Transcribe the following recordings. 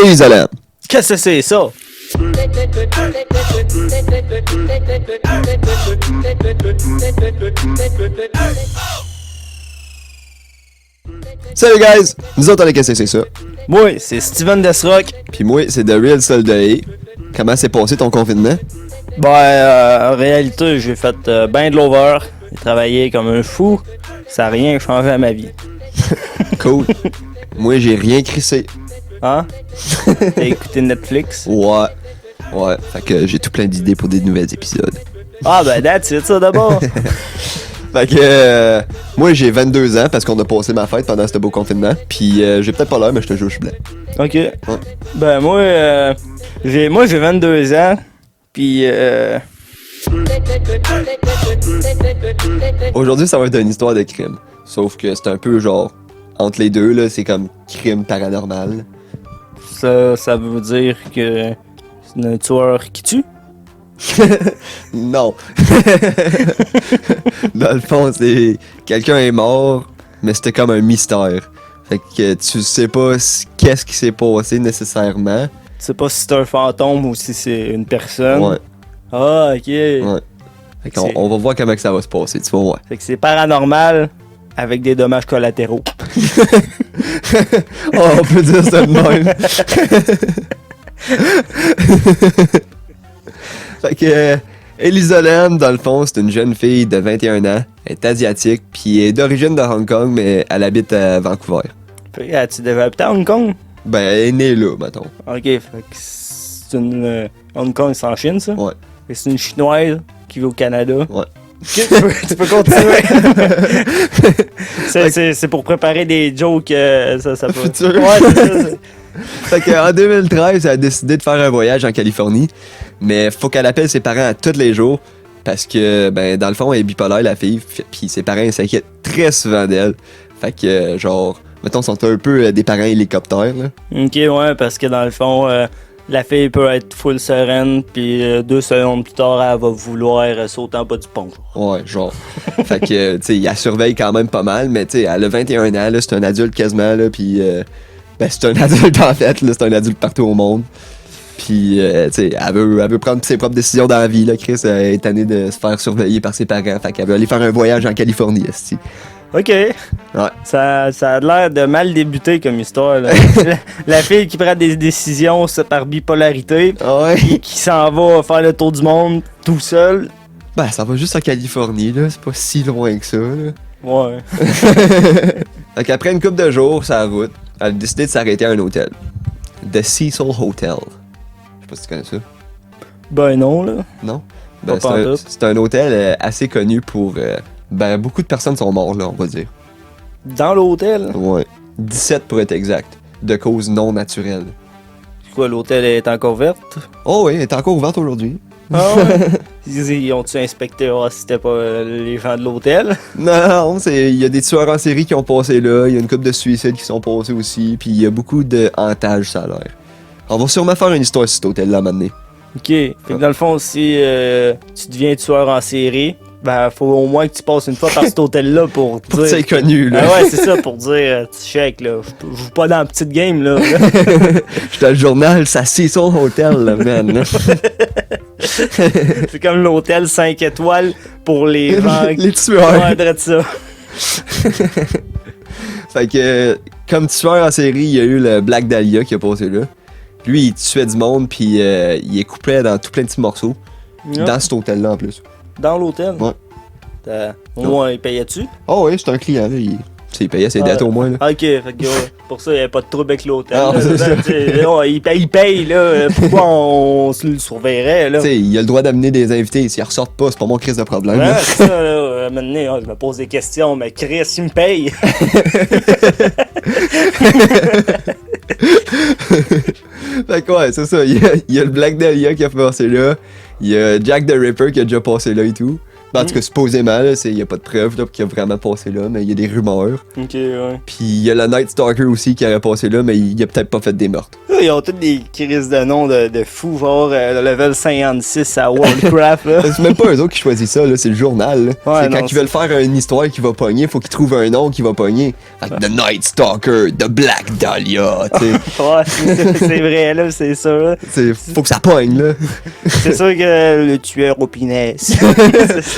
Isolant. Qu'est-ce que c'est ça? Salut guys, nous autres on est Qu'est-ce que c'est ça? Moi, c'est Steven Desrock. Puis moi, c'est The Real Soldat. Comment s'est passé ton confinement? En réalité, j'ai fait ben de l'over. J'ai travaillé comme un fou. Ça n'a rien changé à ma vie. Cool. Moi, j'ai rien crissé. Hein? T'as écouté Netflix? Ouais. Ouais, fait que j'ai tout plein d'idées pour des nouveaux épisodes. Ah ben that's it, ça d'abord. Fait que moi j'ai 22 ans parce qu'on a passé ma fête pendant ce beau confinement. Puis j'ai peut-être pas l'air, mais je te jure, je suis blanc. Ok. Ouais. Ben j'ai 22 ans. Puis Aujourd'hui, ça va être une histoire de crime. Sauf que c'est un peu genre entre les deux, là, c'est comme crime paranormal. ça veut dire que c'est un tueur qui tue? Non. Dans le fond, c'est quelqu'un est mort, mais c'était comme un mystère. Fait que tu sais pas qu'est-ce qui s'est passé nécessairement. Tu sais pas si c'est un fantôme ou si c'est une personne. Ouais. Ah, ok. Ouais. Fait qu'on on va voir comment que ça va se passer, tu vas voir. Fait que c'est paranormal avec des dommages collatéraux. Oh, on peut dire ça de même. Fait que Elisa Lam, dans le fond, c'est une jeune fille de 21 ans. Elle est asiatique, puis elle est d'origine de Hong Kong, mais elle habite à Vancouver. Fait que, tu devais habiter à Hong Kong? Ben, elle est née là, mettons. Ok, fait que c'est une... Hong Kong, c'est en Chine, ça? Ouais. Fait que c'est une Chinoise qui vit au Canada. Ouais. Ok, tu peux continuer. c'est pour préparer des jokes, ça peut... Futur. Ouais, c'est ça. Fait qu'en 2013, elle a décidé de faire un voyage en Californie, mais faut qu'elle appelle ses parents à tous les jours, parce que, ben, dans le fond, elle est bipolaire, la fille, puis ses parents s'inquiètent très souvent d'elle. Fait que, genre, mettons, sont un peu des parents hélicoptères, là. Ok, ouais, parce que dans le fond, la fille peut être full sereine, puis 2 secondes plus tard, elle va vouloir sauter en bas du pont. Ouais, genre. Fait que, tu sais, elle surveille quand même pas mal, mais tu sais, elle a 21 ans, là, c'est un adulte quasiment, là, puis ben, c'est un adulte en fait, là, c'est un adulte partout au monde. Puis, tu sais, elle veut prendre ses propres décisions dans la vie, là, Chris. Elle est tannée de se faire surveiller par ses parents, fait qu'elle veut aller faire un voyage en Californie, esti. Ok. Ouais. Ça a l'air de mal débuter comme histoire, là. la fille qui prend des décisions par bipolarité, Ouais. qui s'en va faire le tour du monde tout seul. Ben, ça va juste en Californie, là, c'est pas si loin que ça, là. Ouais. Fait qu'après une couple de jours sur la route, elle a décidé de s'arrêter à un hôtel. The Cecil Hotel. Je sais pas si tu connais ça. Ben non, là. Non? Ben, Pas pantoute. c'est un hôtel assez connu pour... ben, beaucoup de personnes sont mortes, là, on va dire. Dans l'hôtel. Ouais. 17 pour être exact. De causes non naturelles. Quoi, l'hôtel est encore verte? Oh oui, elle est encore ouverte aujourd'hui. Ah ouais? Ils ont-tu inspecté si c'était pas les gens de l'hôtel? Non, il y a des tueurs en série qui ont passé là, il y a une couple de suicides qui sont passés aussi, puis il y a beaucoup de hantages, ça a l'air. On va sûrement faire une histoire sur cet hôtel-là à m'amener. Ok. Fait que dans le fond, si tu deviens tueur en série, ben faut au moins que tu passes une fois par cet hôtel-là pour Pour dire... c'est connu, là. Ah ouais, c'est ça, pour dire, tu check, là, je joue pas dans la petite game, là. J'étais le journal, ça c'est son hôtel, là, man. Là. C'est comme l'hôtel 5 étoiles pour les gens... Les tueurs. Ouais, drette ça. Fait que, comme tueur en série, il y a eu le Black Dahlia qui a passé là. Lui, il tuait du monde, puis il est coupé dans tout plein de petits morceaux. Ouais. Dans cet hôtel-là, en plus. Dans l'hôtel? Ouais. Au moins, il payait-tu? Oh oui, c'est un client, là. Il payait ses dettes au moins, là. Ok, fait que pour ça, il n'y avait pas de trouble avec l'hôtel. Ah, là. c'est ça. Il paye, là. Pourquoi on se le surveillerait, là? Tu sais, il a le droit d'amener des invités. S'ils ressortent pas, c'est pas mon crise de problème. Ouais, là. c'est ça, là. Maintenant, je me pose des questions, mais Chris, il me paye. Fait que ouais, c'est ça. Il y a le Black Dahlia qui a passé là. Il y a Jack the Ripper qui a déjà passé là et tout. Ben, en tout cas, supposément, il n'y a pas de preuves là, qu'il a vraiment passé là, mais il y a des rumeurs. Ok, ouais. Puis il y a le Night Stalker aussi qui aurait passé là, mais il a peut-être pas fait des meurtres. Ils ont tous des crises de noms de fous, genre level 56 à Warcraft. Là. C'est même pas eux autres qui choisissent ça, là, c'est le journal. Là. Ouais, c'est non, quand ils veulent faire une histoire qui va pogner, faut qu'ils trouvent un nom qui va pogner. Fait que The Night Stalker, The Black Dahlia, tu sais. Ouais, c'est vrai, là, c'est ça. Là. Faut que ça pogne, là. C'est sûr que le tueur au pinesse.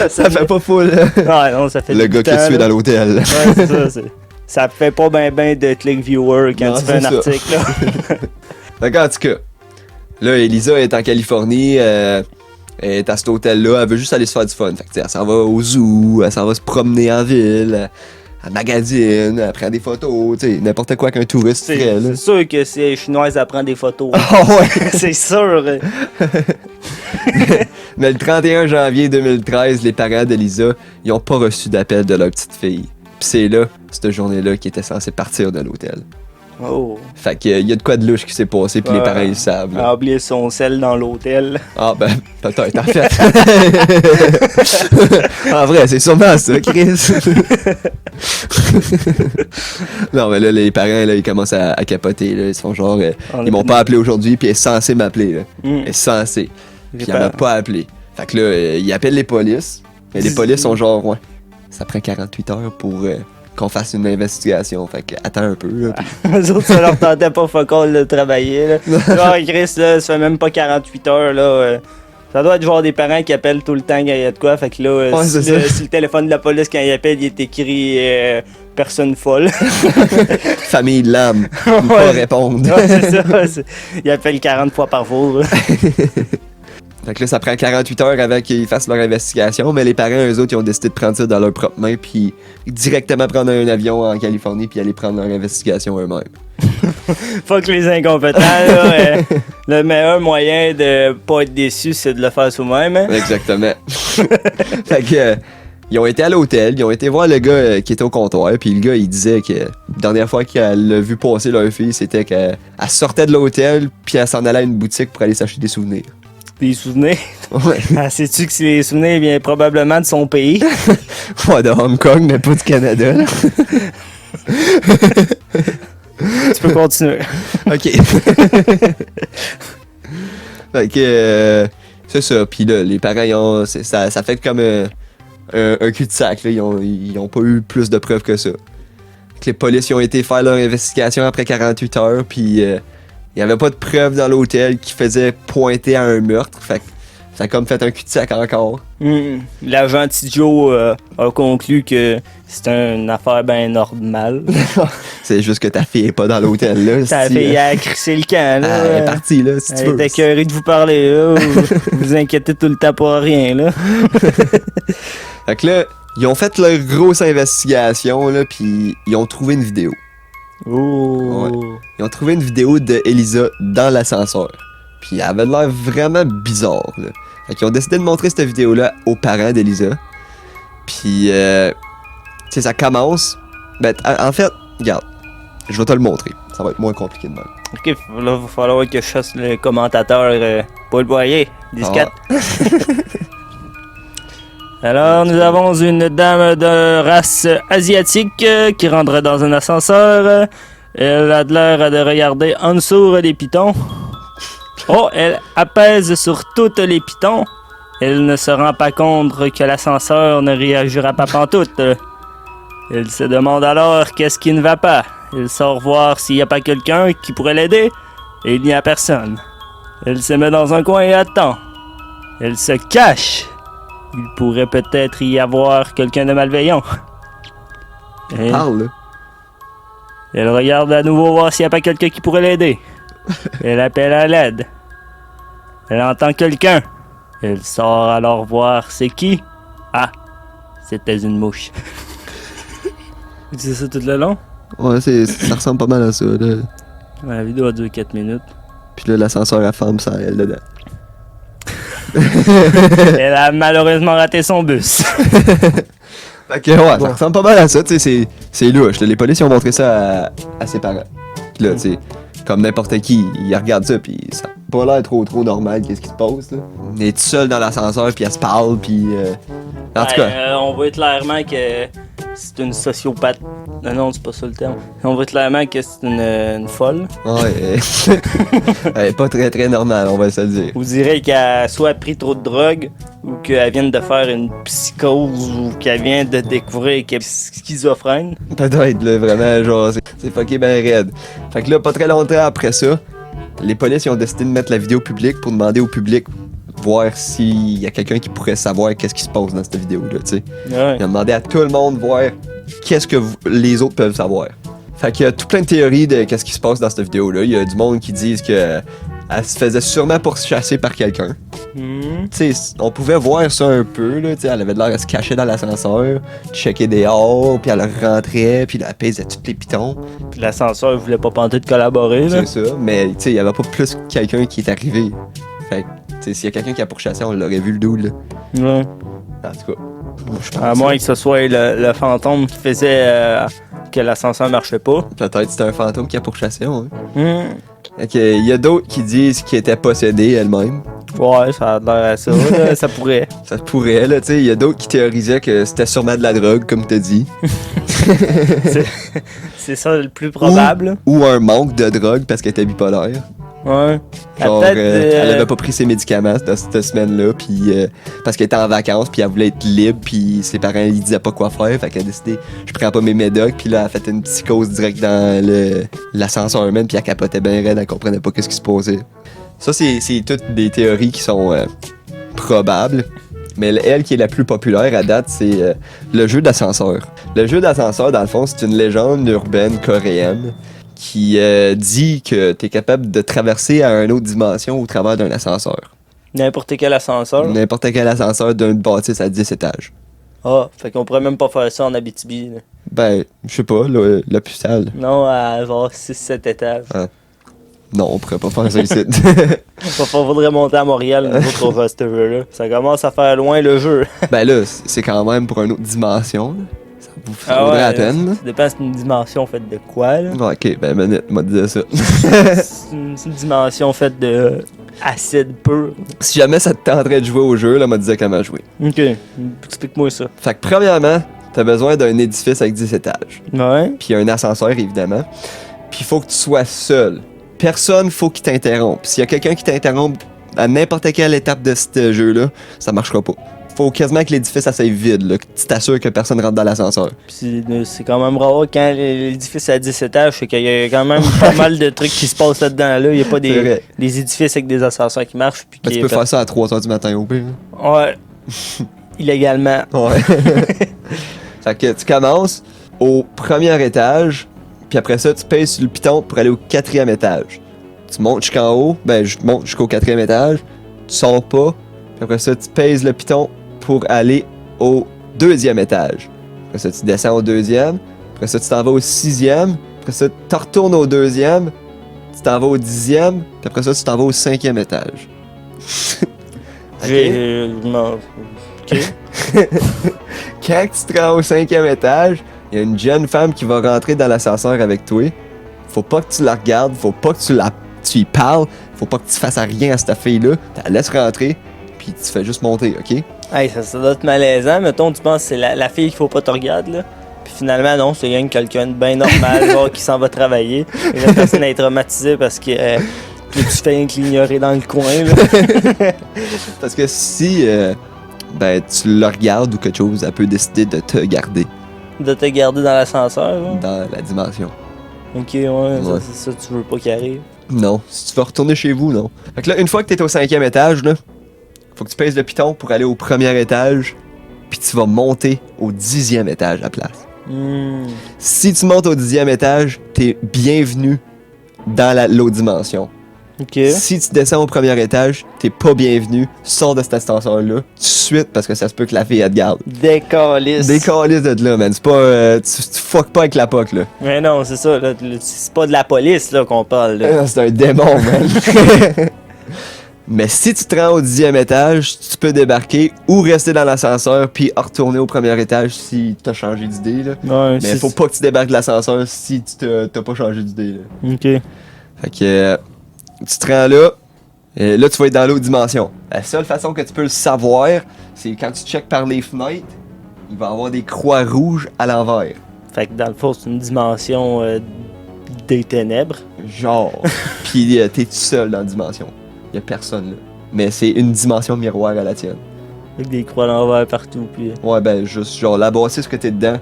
Ça fait pas full. Ouais, non, ça fait Le gars qui est tué dans l'hôtel. Ouais, c'est ça. Ça fait pas ben de click viewer quand Non, tu fais un c'est ça. article. Là. Fait qu'en tout cas, là, Elisa est en Californie, elle est à cet hôtel-là, elle veut juste aller se faire du fun. Fait que, elle s'en va au zoo, elle s'en va se promener en ville, elle magasine, elle prend des photos, tu sais, n'importe quoi qu'un touriste ferait, là. C'est sûr que si elle est chinoise, elle prend des photos. Ah ouais! C'est sûr. Mais le 31 janvier 2013, les parents d'Elisa, ils ont pas reçu d'appel de leur petite fille. Pis c'est là, cette journée-là, qu'ils étaient censés partir de l'hôtel. Oh. Fait que y a de quoi de louche qui s'est passé, puis les parents, ils le savent. Elle Là. a oublié son sel dans l'hôtel. Ah ben, peut-être, en fait. En vrai, c'est sûrement ça, Chris. Non, mais là, les parents, là, ils commencent à capoter. Là. Ils sont genre, ils m'ont pas appelé aujourd'hui, puis elle est censée m'appeler. Là. Elle est censée. Puis il en a pas appelé. Fait que là, ils appellent les polices. Mais les polices sont genre, ouais, ça prend 48 heures pour qu'on fasse une investigation. Fait que attends un peu. Là, puis... Eux autres, ça leur tentait pas focal de travailler. Là. Genre, Chris, là, ça fait même pas 48 heures. Là, ça doit être genre des parents qui appellent tout le temps quand il y a de quoi. Fait que là, Ouais, si le téléphone de la police, quand il appelle, il est écrit personne folle. Famille de l'âme. Ouais. Pas répondre. Ouais, c'est ça. Il appelle 40 fois par jour. Là. Fait que là, ça prend 48 heures avant qu'ils fassent leur investigation, mais les parents, eux autres, ils ont décidé de prendre ça dans leurs propres mains, puis directement prendre un avion en Californie, puis aller prendre leur investigation eux-mêmes. Fuck les incompétents. Là, le meilleur moyen de pas être déçu, c'est de le faire soi-même. Hein? Exactement. Fait que, ils ont été à l'hôtel, ils ont été voir le gars qui était au comptoir, puis le gars, il disait que la dernière fois qu'elle a vu passer leur fille, c'était qu'elle sortait de l'hôtel, puis elle s'en allait à une boutique pour aller s'acheter des souvenirs. Des souvenirs. Ouais. Ah, sais-tu que les souvenirs viennent probablement de son pays? Ouais, de Hong Kong, mais pas du Canada. Là. Tu peux continuer. OK. Fait que, c'est ça. Puis là, les parents, ils ont, ça fait comme un cul-de-sac. Là. Ils ont pas eu plus de preuves que ça. Fait que les polices ils ont été faire leur investigation après 48 heures, puis il y avait pas de preuves dans l'hôtel qui faisaient pointer à un meurtre. Fait que ça a comme fait un cul-de-sac encore. L'agent Tidjo a conclu que c'est une affaire bien normale. C'est juste que ta fille est pas dans l'hôtel, là. Ta fille a crissé le camp, là. Elle est partie, là, si tu Elle veux. est écœurée de vous parler, là. Vous vous inquiétez tout le temps pour rien, là. Fait que là, ils ont fait leur grosse investigation, là, puis ils ont trouvé une vidéo. Oh. Ouais. Ils ont trouvé une vidéo de Elisa dans l'ascenseur. Puis elle avait l'air vraiment bizarre, là. Fait qu'ils ont décidé de montrer cette vidéo-là aux parents d'Elisa. Puis, tu sais, ça commence. Ben, en fait, regarde, je vais te le montrer. Ça va être moins compliqué de même. Ok, là, il va falloir que je chasse le commentateur Paul Boyer, disquette. Alors, nous avons une dame de race asiatique qui rentre dans un ascenseur. Elle a de l'air de regarder en dessous des pitons. Oh, elle apaise sur toutes les pitons. Elle ne se rend pas compte que l'ascenseur ne réagira pas pantoute. Elle se demande alors qu'est-ce qui ne va pas. Elle sort voir s'il n'y a pas quelqu'un qui pourrait l'aider. Et il n'y a personne. Elle se met dans un coin et attend. Elle se cache. Il pourrait peut-être y avoir quelqu'un de malveillant. Elle parle, là. Elle regarde à nouveau voir s'il n'y a pas quelqu'un qui pourrait l'aider. Elle appelle à l'aide. Elle entend quelqu'un. Elle sort alors voir c'est qui. Ah, c'était une mouche. C'est ça tout le long? Ouais, ça ressemble pas mal à ça, là. La vidéo a duré 4 minutes. Puis là, l'ascenseur à femme, ça elle dedans. Elle a malheureusement raté son bus. Fait que, ouais, ça ressemble pas mal à ça, tu sais, c'est louche. Là. Les policiers ont montré ça à ses parents. Puis là, tu sais, comme n'importe qui, ils regardent ça, puis ça a pas l'air trop normal, qu'est-ce qui se passe, là. On est tout seul dans l'ascenseur, puis elle se parle, puis En tout cas, on voit clairement que c'est une sociopathe. Non, c'est pas ça le terme. On voit clairement que c'est une folle. ouais, elle est pas très très normale, on va se le dire. Vous direz qu'elle a soit pris trop de drogue, ou qu'elle vient de faire une psychose, ou qu'elle vient de découvrir qu'elle est schizophrène. Peut-être, là, vraiment, genre, c'est fucké ben raide. Fait que là, pas très longtemps après ça, les polices ils ont décidé de mettre la vidéo publique pour demander au public voir s'il y a quelqu'un qui pourrait savoir qu'est-ce qui se passe dans cette vidéo-là, tu sais. Ouais. Ils ont demandé à tout le monde de voir qu'est-ce que les autres peuvent savoir. Fait qu'il y a tout plein de théories de qu'est-ce qui se passe dans cette vidéo-là. Il y a du monde qui disent que elle se faisait sûrement pourchasser par quelqu'un. Tu sais, on pouvait voir ça un peu, là, tu sais, elle avait l'air de se cacher dans l'ascenseur, checker dehors, puis elle rentrait, puis elle pesait tous les pitons. Puis l'ascenseur voulait pas pantoute collaborer, là. C'est ça, mais tu sais, il y avait pas plus quelqu'un qui est arrivé. Fait que, tu sais, s'il y a quelqu'un qui a pourchassé, on l'aurait vu le dos, là. Ouais. En tout cas, je pense À moins que ce soit le fantôme qui faisait que l'ascenseur marchait pas. peut-être c'était un fantôme qui a pourchassé, ouais. Ok, il y a d'autres qui disent qu'elle était possédée elle-même. Ouais, ça a l'air à ça, là, ça pourrait. Ça pourrait, là, tu sais. Il y a d'autres qui théorisaient que c'était sûrement de la drogue, comme t'as dit. C'est ça le plus probable. Ou un manque de drogue parce qu'elle était bipolaire. Ouais. Genre, Peut-être, elle avait pas pris ses médicaments dans cette semaine-là, puis parce qu'elle était en vacances, puis elle voulait être libre, puis ses parents ils disaient pas quoi faire, fait qu'elle a décidé, je prends pas mes médocs, puis là elle a fait une psychose direct dans l'ascenseur même, puis elle capotait bien raide, elle comprenait pas qu'est-ce qui se passait. Ça c'est toutes des théories qui sont probables, mais elle qui est la plus populaire à date, c'est le jeu d'ascenseur. Le jeu d'ascenseur, dans le fond, c'est une légende urbaine coréenne qui dit que t'es capable de traverser à une autre dimension au travers d'un ascenseur. N'importe quel ascenseur. N'importe quel ascenseur d'une bâtisse à 10 étages. Ah, fait qu'on pourrait même pas faire ça en Abitibi, là. Ben, je sais pas, l'hôpital. Non, à genre 6-7 étages. Non, on pourrait pas faire ça ici. Faudrait monter à Montréal, nous autres, pour faire ce jeu-là. Ça commence à faire loin le jeu. Ben là, c'est quand même pour une autre dimension. Là. Ça vaudrait la peine. Là. Ça dépend, c'est une dimension faite de quoi, là. Ouais, ok, ben minute, m'a dit ça. C'est une dimension faite de acide pur. Si jamais ça te tenterait de jouer au jeu, là, m'a dit comment jouer. Ok, explique-moi ça. Fait que premièrement, t'as besoin d'un édifice avec 10 étages. Ouais. Puis un ascenseur, évidemment. Puis il faut que tu sois seul. Personne faut qu'il t'interrompe. S'il y a quelqu'un qui t'interrompt à n'importe quelle étape de ce jeu-là, ça marchera pas. Faut quasiment que l'édifice assez vide, là, que tu t'assures que personne rentre dans l'ascenseur. Puis c'est quand même rare quand l'édifice a 10 étages, c'est qu'il y a quand même pas mal de trucs qui se passent là-dedans. Là. Il n'y a pas des édifices avec des ascenseurs qui marchent. Puis tu peux faire ça à 3h du matin au pire. Ouais. Illégalement. Ouais. Fait que tu commences au premier étage, puis après ça, tu pèses sur le piton pour aller au 4e étage. Tu montes jusqu'en haut, ben je monte jusqu'au 4e étage, tu sors pas, puis après ça, tu pèses le piton pour aller au 2e étage. Après ça, tu descends au 2e, après ça, tu t'en vas au 6e, après ça, tu retournes au 2e, tu t'en vas au 10e, puis après ça, tu t'en vas au 5e étage. Non. Ok. Quand tu te rends au 5e étage, il y a une jeune femme qui va rentrer dans l'ascenseur avec toi. Faut pas que tu la regardes, faut pas que tu y parles, faut pas que tu fasses rien à cette fille-là. Tu la laisses rentrer, puis tu fais juste monter, ok? Hey, ça doit être malaisant. Mettons, tu penses que c'est la fille qu'il faut pas te regarder, là. Puis finalement, non, c'est rien que quelqu'un de bien normal, genre, qui s'en va travailler. Et la personne est traumatisée parce que tu fais rien que l'ignorer dans le coin, là. Parce que si ben, tu la regardes ou quelque chose, elle peut décider de te garder De te garder dans l'ascenseur, là. dans la dimension. Ok, ouais. C'est ça, tu veux pas qu'il arrive. Non, si tu veux retourner chez vous, non. Fait que là, une fois que t'es au 5e étage, là, faut que tu pèses le piton pour aller au 1er étage, puis tu vas monter au 10e étage à place. Si tu montes au 10e étage, t'es bienvenu dans l'autre dimension. Ok. Si tu descends au 1er étage, t'es pas bienvenu, sors de cet ascenseur-là, tout de suite, parce que ça se peut que la fille, elle te garde. Décalisse. Décalisse de là, man. C'est pas. Tu fuck pas avec la POC, là. Mais non, c'est ça, là. C'est pas de la police, là, qu'on parle, là. C'est un démon, man. Mais si tu te rends au 10e étage, tu peux débarquer ou rester dans l'ascenseur puis retourner au 1er étage si t'as changé d'idée, là. Ouais, Mais faut pas que tu débarques de l'ascenseur si t'as pas changé d'idée, là. Ok. Fait que tu te rends là, et là tu vas être dans l'autre dimension. La seule façon que tu peux le savoir, c'est quand tu checkes par les fenêtres, il va y avoir des croix rouges à l'envers. Fait que dans le fond, c'est une dimension des ténèbres. Genre. Puis t'es tout seul dans la dimension. Y a personne là. Mais c'est une dimension miroir à la tienne. Avec des croix à l'envers partout. Puis... Ouais, ben juste genre la bâtisse que t'es dedans,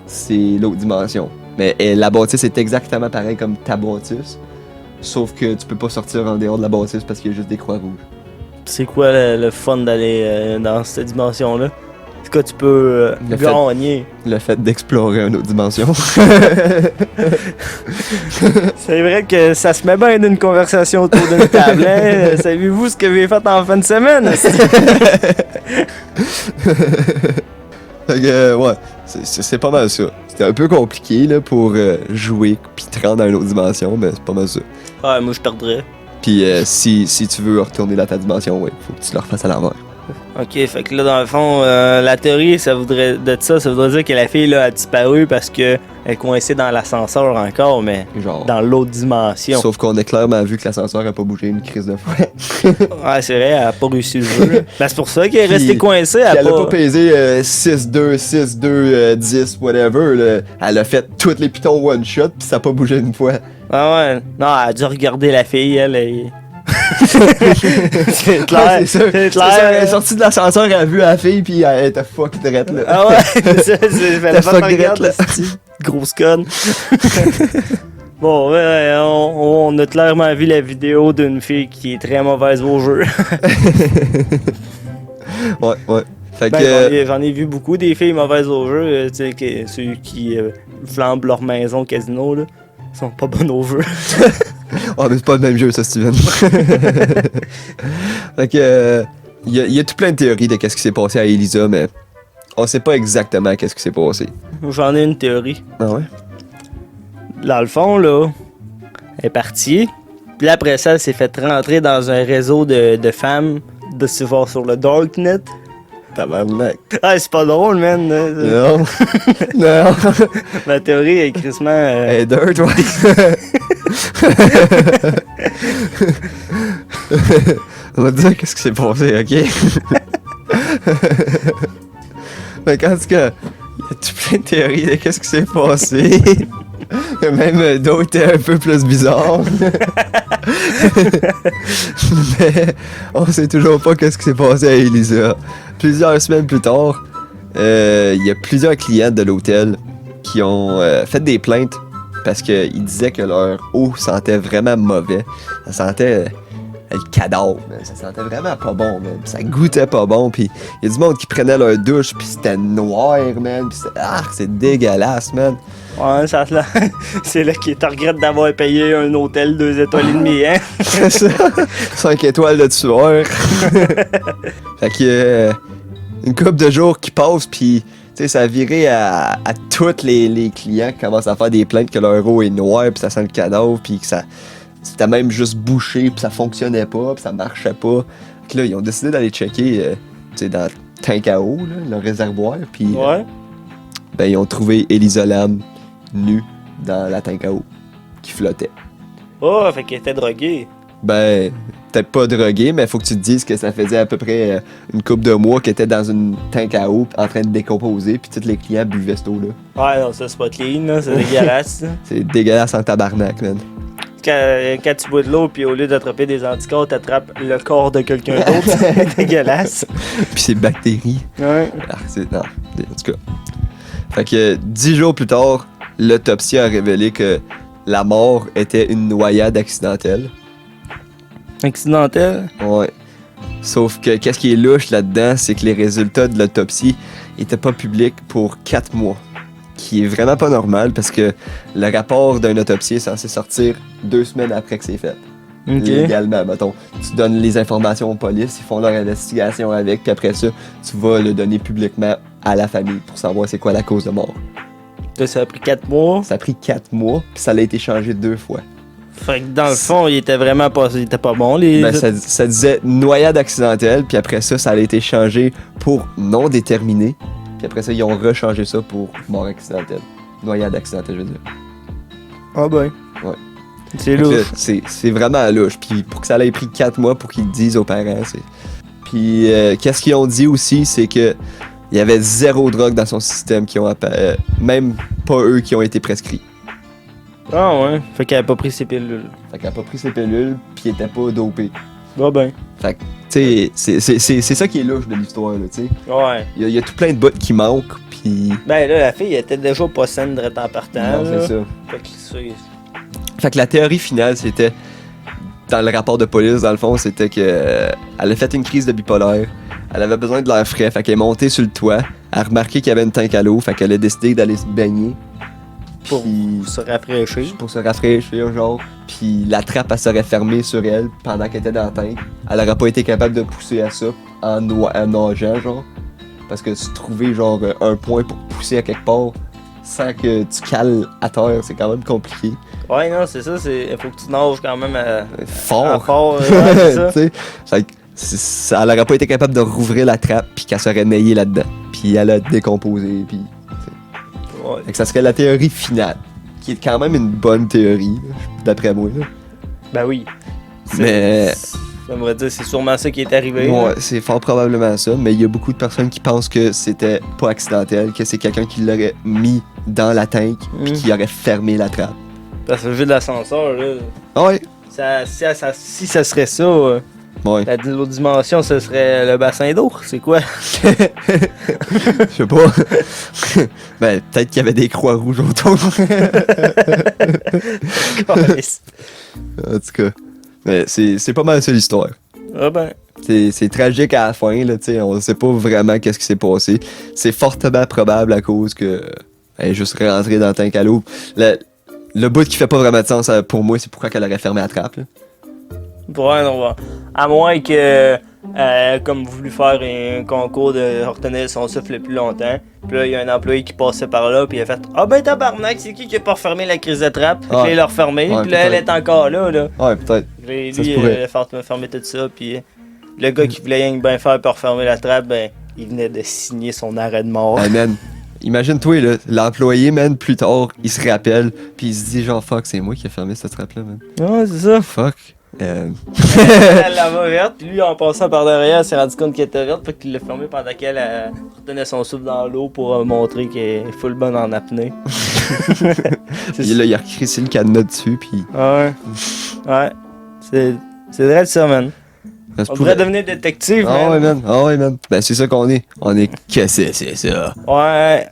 c'est l'autre dimension. Mais la bâtisse est exactement pareil comme ta bâtisse. Sauf que tu peux pas sortir en dehors de la bâtisse parce qu'il y a juste des croix rouges. C'est quoi le fun d'aller dans cette dimension-là? C'est quoi tu peux gagner? Le fait d'explorer une autre dimension. C'est vrai que ça se met bien d'une conversation autour d'une table. Hein? Savez-vous ce que j'ai fait en fin de semaine? Fait que, ouais, c'est pas mal ça. C'était un peu compliqué là, pour jouer pis te rendre dans une autre dimension, mais c'est pas mal ça. Ouais, moi je perdrais. Puis si tu veux retourner dans ta dimension, ouais, faut que tu le refasses à l'envers. Ok, fait que là, dans le fond, la théorie, ça voudrait dire que la fille là, a disparu parce que elle est coincée dans l'ascenseur encore, mais Genre. dans l'autre dimension. Sauf qu'on a clairement vu que l'ascenseur a pas bougé une crise de fois. Ouais, c'est vrai, elle a pas réussi le jeu. Là. Ben, c'est pour ça qu'elle est restée Puis- coincée. Elle a pas pesé 6-2, 6-2, 10, whatever. Là. Elle a fait tous les pitons one shot pis ça a pas bougé une fois. Ah ouais. Non, elle a dû regarder la fille, elle. C'est clair. Ouais, c'est sûr. C'est C'est ça, clair. elle est sortie de l'ascenseur, elle a vu la fille pis elle était fuck drette là. Ah ouais, fallait fuck pas drette, regarder là. la petite grosse conne. Bon, ouais, on a clairement vu la vidéo d'une fille qui est très mauvaise au jeu. Ouais. Fait Ben, que. j'en ai vu beaucoup des filles mauvaises au jeu, tu sais, ceux qui flambent leur maison au casino, là, sont pas bonnes au jeu. Oh, mais c'est pas le même jeu, ça, Steven. Fait que. Il y a tout plein de théories de qu'est-ce qui s'est passé à Elisa, mais on sait pas exactement qu'est-ce qui s'est passé. J'en ai une théorie. Ah ouais? Dans le fond, là, elle est partie, puis là, après ça, elle s'est fait rentrer dans un réseau de femmes de se voir sur le Darknet. Tabarnak. Ah, c'est pas drôle, man. Non. Non. Ma théorie est crissement... Hey, Dirt, ouais. On va te dire qu'est-ce qui s'est passé, ok? Mais en tout cas, il y a tout plein de théories de qu'est-ce qui s'est passé. Même d'autres étaient un peu plus bizarres. Mais on sait toujours pas qu'est-ce qui s'est passé à Elisa. Plusieurs semaines plus tard, il y a plusieurs clients de l'hôtel qui ont fait des plaintes parce qu'ils disaient que leur eau sentait vraiment mauvais. Ça sentait le cadavre, man. Ça sentait vraiment pas bon, man. Ça goûtait pas bon, puis il y a du monde qui prenait leur douche, puis c'était noir, man. Puis c'est dégueulasse, man. Ouais, ça se c'est là qu'il te regrette d'avoir payé un hôtel 2 étoiles et demie, hein? C'est ça. 5 étoiles de tueur. Fait que une couple de jours qui passent, puis tu sais, ça a viré à tous les clients qui commencent à faire des plaintes que leur eau est noire, puis ça sent le cadavre, puis que ça c'était même juste bouché, puis ça fonctionnait pas, puis ça marchait pas. Fait que là, ils ont décidé d'aller checker tu sais, dans le tank à eau, là, le réservoir, puis Ouais. ben, ils ont trouvé Elisa Lam nue dans la tank à eau qui flottait. Oh, fait qu'elle était droguée. Ben, peut-être pas drogué, mais faut que tu te dises que ça faisait à peu près une couple de mois qu'elle était dans une tank à eau en train de décomposer, puis tous les clients buvaient cette eau-là. Ouais, non, ça c'est pas clean, là, c'est dégueulasse. Ça. C'est dégueulasse en tabarnak, man. Quand tu bois de l'eau, puis au lieu d'attraper des anticorps, t'attrapes le corps de quelqu'un d'autre. C'est dégueulasse. Puis c'est bactéries. Ouais. Ah, non, en tout cas. Fait que 10 jours plus tard, l'autopsie a révélé que la mort était une noyade accidentelle. Accidentel? Ouais. Sauf que qu'est-ce qui est louche là-dedans, c'est que les résultats de l'autopsie étaient pas publics pour 4 mois. Qui est vraiment pas normal parce que le rapport d'une autopsie est censé sortir 2 semaines après que c'est fait. Ok. Légalement, mettons. Tu donnes les informations aux polices, ils font leur investigation avec, puis après ça, tu vas le donner publiquement à la famille pour savoir c'est quoi la cause de mort. Là, ça a pris 4 mois. Ça a pris 4 mois, puis ça a été changé 2 fois. Fait que dans le fond, il était vraiment pas, il était pas bon, les... Ben, ça disait noyade accidentelle, puis après ça, ça a été changé pour non déterminé. Puis après ça, ils ont rechangé ça pour mort accidentelle. Noyade accidentelle, je veux dire. Ah ben. Ouais. C'est Fait que louche. c'est vraiment louche. Puis pour que ça ait pris 4 mois pour qu'ils le disent aux parents, c'est... Puis qu'est-ce qu'ils ont dit aussi, c'est que il y avait 0 drogue dans son système, même pas eux qui ont été prescrits. Ah ouais, fait qu'elle a pas pris ses pilules. Fait qu'elle a pas pris ses pilules, puis elle était pas dopée. Va ben. Fait que, tu sais, c'est ça qui est louche de l'histoire, là, tu sais. Ouais. Il y a tout plein de bouts qui manquent, puis... Ben là, la fille était déjà pas saine direct en partant. Non, là. c'est ça. Fait que Fait que la théorie finale, c'était... Dans le rapport de police, dans le fond, c'était que elle a fait une crise de bipolaire. Elle avait besoin de l'air frais, fait qu'elle est montée sur le toit. Elle a remarqué qu'il y avait une tank à l'eau, fait qu'elle a décidé d'aller se baigner. pour Puis... se rafraîchir. Pour se rafraîchir, genre. Puis la trappe, elle serait fermée sur elle pendant qu'elle était dans la tank. Elle aurait pas été capable de pousser à ça en nageant, genre. Parce que se trouver, genre, un point pour pousser à quelque part sans que tu cales à terre, c'est quand même compliqué. Ouais, non, c'est ça, il faut que tu nages quand même Fort. fort. Ouais, c'est ça. Tu sais, fait que elle aurait pas été capable de rouvrir la trappe puis qu'elle serait naillée là-dedans. Puis elle a décomposé, puis... Ouais. Fait que ça serait la théorie finale. Qui est quand même une bonne théorie, là, d'après moi, là. Ben oui. Mais... J'aimerais dire, c'est sûrement ça qui est arrivé. Ouais, c'est fort probablement ça, mais il y a beaucoup de personnes qui pensent que c'était pas accidentel, que c'est quelqu'un qui l'aurait mis dans la tank puis qui aurait fermé la trappe. Parce que vu de l'ascenseur, là, Ouais. si ça serait ça, Ouais. l'autre dimension, ce serait le bassin d'eau. C'est quoi? Je sais pas. Ben, peut-être qu'il y avait des croix rouges autour. En tout cas. Mais c'est pas mal ça l'histoire. Ah ben. C'est tragique à la fin, là, t'sais, on sait pas vraiment qu'est-ce qui s'est passé. C'est fortement probable à cause que elle est juste rentrée dans le tank à l'eau. Le bout qui fait pas vraiment de sens pour moi, c'est pourquoi qu'elle aurait fermé la trappe. Là. Ouais, non, à moins que, comme voulu faire un concours de retenir son souffle le plus longtemps, puis là, il y a un employé qui passait par là, puis il a fait « Ah ben tabarnak, c'est qui a pas refermé la crise de trappe? » Puis il l'a refermé, puis là, elle est encore là. Ouais, peut-être. Lui, il a fermé tout ça, puis le gars qui voulait rien que bien faire pour refermer la trappe, ben, il venait de signer son arrêt de mort. Hey, man, imagine-toi, là, l'employé, man, plus tard, il se rappelle, puis il se dit genre « Fuck, c'est moi qui ai fermé cette trappe-là, man. » Ouais, c'est ça. Fuck. Elle l'avait verte, puis lui, en passant par derrière, il s'est rendu compte qu'elle était verte, fait qu'il l'a fermé pendant qu'elle retenait son souffle dans l'eau pour montrer qu'elle est full bonne en apnée. Et là, il a recrissé le cadenas dessus, puis... Ouais. Ouais. C'est vrai de ça, man. On devrait devenir détective, man. Ah ouais, man. Ah ouais, man. Ben, c'est ça qu'on est. On est que c'est ça. Ouais.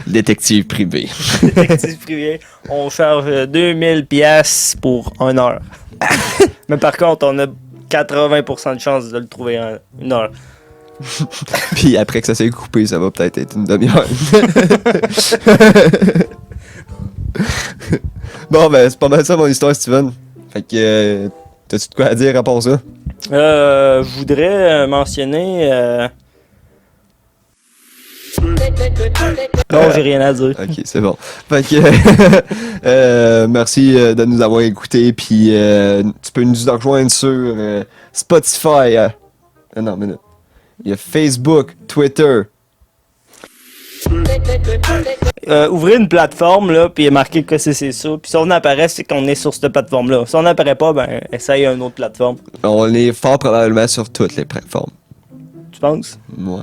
Détective privé. Détective privé. On charge 2000 pièces pour 1 heure. Mais par contre, on a 80% de chance de le trouver en 1 heure. Puis après que ça s'est coupé, ça va peut-être être une demi-heure. Bon, ben, c'est pas mal ça mon histoire, Steven. Fait que, t'as-tu de quoi à dire à part ça? Je voudrais mentionner... Non, j'ai rien à dire. Ok, c'est bon. Fait que, merci de nous avoir écoutés. Puis, tu peux nous rejoindre sur Spotify. Non, minute. Il y a Facebook, Twitter. Ouvrez une plateforme, là, puis marquez que c'est ça. Puis si on apparaît, c'est qu'on est sur cette plateforme-là. Si on n'apparaît pas, ben, essaye une autre plateforme. On est fort probablement sur toutes les plateformes. Tu penses? Ouais.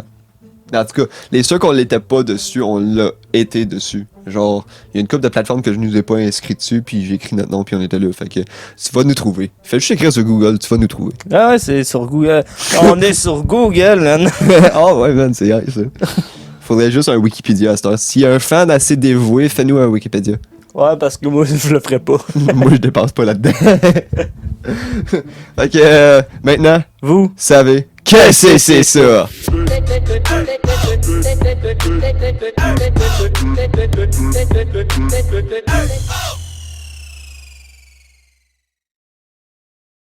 En tout cas, les ceux qu'on l'était pas dessus, on l'a été dessus. Genre, il y a une couple de plateformes que je nous ai pas inscrit dessus, puis j'ai écrit notre nom, puis on était là. Fait que tu vas nous trouver. Fais juste écrire sur Google, tu vas nous trouver. Ah ouais, c'est sur Google. On est sur Google, man. Ah ouais, man, c'est vrai, ça. Faudrait juste un Wikipédia à cette heure. S'il y a un fan assez dévoué, fais-nous un Wikipédia. Ouais, parce que moi, je le ferais pas. Moi, je dépense pas là-dedans. Fait que, maintenant, vous savez que c'est ça. Thank you.